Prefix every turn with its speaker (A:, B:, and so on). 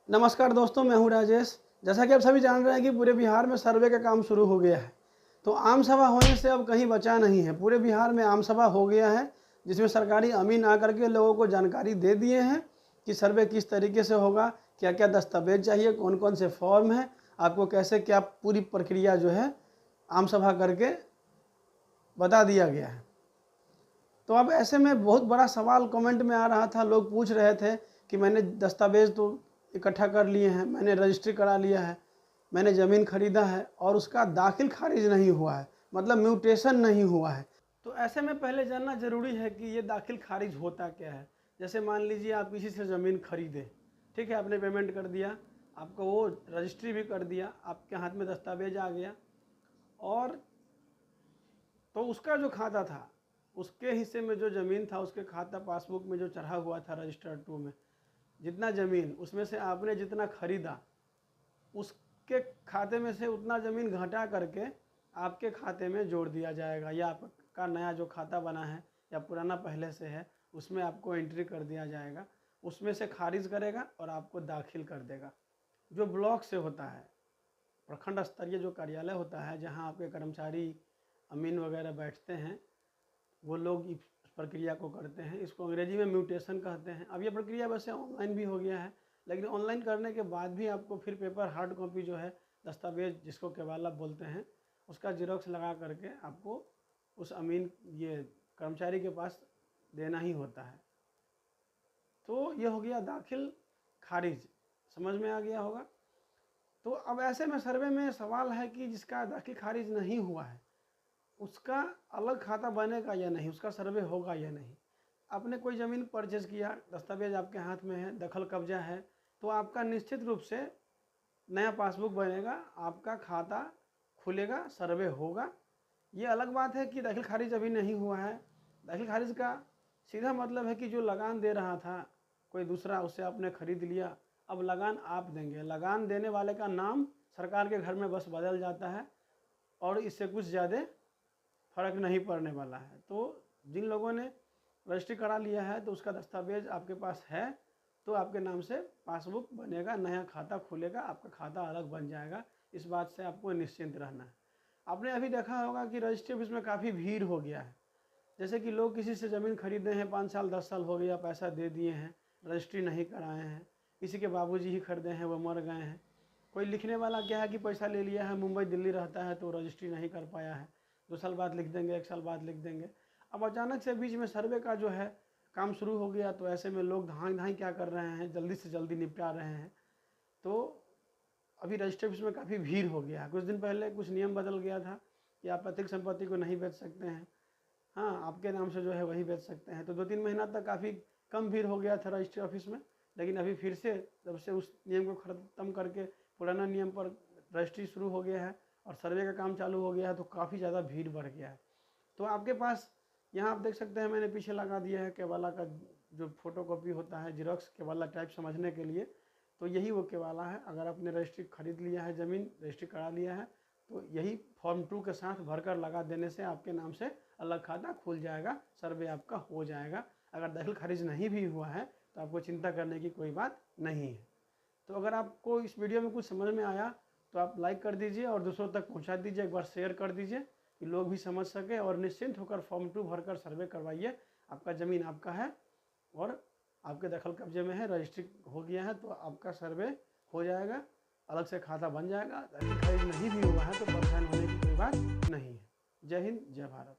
A: नमस्कार दोस्तों, मैं हूं राजेश। जैसा कि आप सभी जान रहे हैं कि पूरे बिहार में सर्वे का काम शुरू हो गया है। तो आम सभा होने से अब कहीं बचा नहीं है। पूरे बिहार में आम सभा हो गया है, जिसमें सरकारी अमीन आकर के लोगों को जानकारी दे दिए हैं कि सर्वे किस तरीके से होगा, क्या क्या दस्तावेज चाहिए, कौन कौन से फॉर्म हैं, आपको कैसे क्या पूरी प्रक्रिया जो है आम सभा करके बता दिया गया है। तो अब ऐसे में बहुत बड़ा सवाल कमेंट में आ रहा था, लोग पूछ रहे थे कि मैंने दस्तावेज़ तो इकट्ठा कर लिए हैं, मैंने रजिस्ट्री करा लिया है, मैंने ज़मीन खरीदा है और उसका दाखिल खारिज नहीं हुआ है, मतलब म्यूटेशन नहीं हुआ है। तो ऐसे में पहले जानना ज़रूरी है कि ये दाखिल खारिज होता क्या है। जैसे मान लीजिए आप किसी से ज़मीन खरीदे, ठीक है, आपने पेमेंट कर दिया, आपको वो रजिस्ट्री भी कर दिया, आपके हाथ में दस्तावेज आ गया और तो उसका जो खाता था, उसके हिस्से में जो ज़मीन था, उसके खाता पासबुक में जो चढ़ा हुआ था रजिस्टर्ड टू में, जितना ज़मीन उसमें से आपने जितना खरीदा, उसके खाते में से उतना ज़मीन घटा करके आपके खाते में जोड़ दिया जाएगा, या आपका नया जो खाता बना है या पुराना पहले से है उसमें आपको एंट्री कर दिया जाएगा, उसमें से खारिज करेगा और आपको दाखिल कर देगा। जो ब्लॉक से होता है, प्रखंड स्तरीय जो कार्यालय होता है, जहाँ आपके कर्मचारी अमीन वगैरह बैठते हैं, वो लोग इस प्रक्रिया को करते हैं। इसको अंग्रेजी में म्यूटेशन कहते हैं। अब ये प्रक्रिया वैसे ऑनलाइन भी हो गया है, लेकिन ऑनलाइन करने के बाद भी आपको फिर पेपर हार्ड कॉपी जो है दस्तावेज, जिसको केवाला बोलते हैं, उसका जेरोक्स लगा करके आपको उस अमीन ये कर्मचारी के पास देना ही होता है। तो ये हो गया दाखिल खारिज, समझ में आ गया होगा। तो अब ऐसे में सर्वे में सवाल है कि जिसका दाखिल खारिज नहीं हुआ है उसका अलग खाता बनेगा या नहीं, उसका सर्वे होगा या नहीं। आपने कोई ज़मीन परचेज किया, दस्तावेज आपके हाथ में है, दखल कब्जा है, तो आपका निश्चित रूप से नया पासबुक बनेगा, आपका खाता खुलेगा, सर्वे होगा। ये अलग बात है कि दाखिल खारिज अभी नहीं हुआ है। दाखिल खारिज का सीधा मतलब है कि जो लगान दे रहा था कोई दूसरा, उससे आपने खरीद लिया, अब लगान आप देंगे। लगान देने वाले का नाम सरकार के घर में बस बदल जाता है और इससे कुछ ज़्यादा फ़र्क नहीं पड़ने वाला है। तो जिन लोगों ने रजिस्ट्री करा लिया है तो उसका दस्तावेज आपके पास है, तो आपके नाम से पासबुक बनेगा, नया खाता खुलेगा, आपका खाता अलग बन जाएगा। इस बात से आपको निश्चिंत रहना है। आपने अभी देखा होगा कि रजिस्ट्री ऑफिस में काफ़ी भीड़ हो गया है। जैसे कि लोग किसी से ज़मीन खरीदे हैं, 5 साल 10 साल हो गया, पैसा दे दिए हैं, रजिस्ट्री नहीं कराए हैं। किसी के बाबूजी ही खरीदे हैं, वो मर गए हैं। कोई लिखने वाला क्या है कि पैसा ले लिया है, मुंबई दिल्ली रहता है, तो रजिस्ट्री नहीं कर पाया है, 2 साल बाद लिख देंगे, 1 साल बाद लिख देंगे। अब अचानक से बीच में सर्वे का जो है काम शुरू हो गया, तो ऐसे में लोग धाई धाई क्या कर रहे हैं, जल्दी से जल्दी निपटा रहे हैं। तो अभी रजिस्ट्री ऑफिस में काफ़ी भीड़ हो गया है। कुछ दिन पहले कुछ नियम बदल गया था कि आप पैतृक संपत्ति को नहीं बेच सकते हैं, हाँ, आपके नाम से जो है वही बेच सकते हैं। तो 2-3 महीना तक काफ़ी कम भीड़ हो गया था रजिस्ट्री ऑफिस में, लेकिन अभी फिर से जब से उस नियम को ख़त्म करके पुराना नियम पर रजिस्ट्री शुरू हो गया है और सर्वे का काम चालू हो गया है, तो काफ़ी ज़्यादा भीड़ बढ़ गया है। तो आपके पास यहाँ आप देख सकते हैं, मैंने पीछे लगा दिया है केवाला का जो फोटोकॉपी होता है, जीरोक्स केवाला टाइप समझने के लिए। तो यही वो केवाला है। अगर आपने रजिस्ट्री खरीद लिया है, ज़मीन रजिस्ट्री करा लिया है, तो यही फॉर्म 2 के साथ भरकर लगा देने से आपके नाम से अलग खाता खुल जाएगा, सर्वे आपका हो जाएगा। अगर दाखिल खारिज नहीं भी हुआ है तो आपको चिंता करने की कोई बात नहीं है। तो अगर आपको इस वीडियो में कुछ समझ में आया तो आप लाइक कर दीजिए और दूसरों तक पहुंचा दीजिए, एक बार शेयर कर दीजिए कि लोग भी समझ सके, और निश्चिंत होकर फॉर्म 2 भरकर सर्वे करवाइए। आपका ज़मीन आपका है और आपके दखल कब्जे में है, रजिस्ट्री हो गया है, तो आपका सर्वे हो जाएगा, अलग से खाता बन जाएगा। दाखिल खारिज नहीं भी हुआ है तो परेशान होने की कोई बात नहीं है। जय हिंद, जय भारत।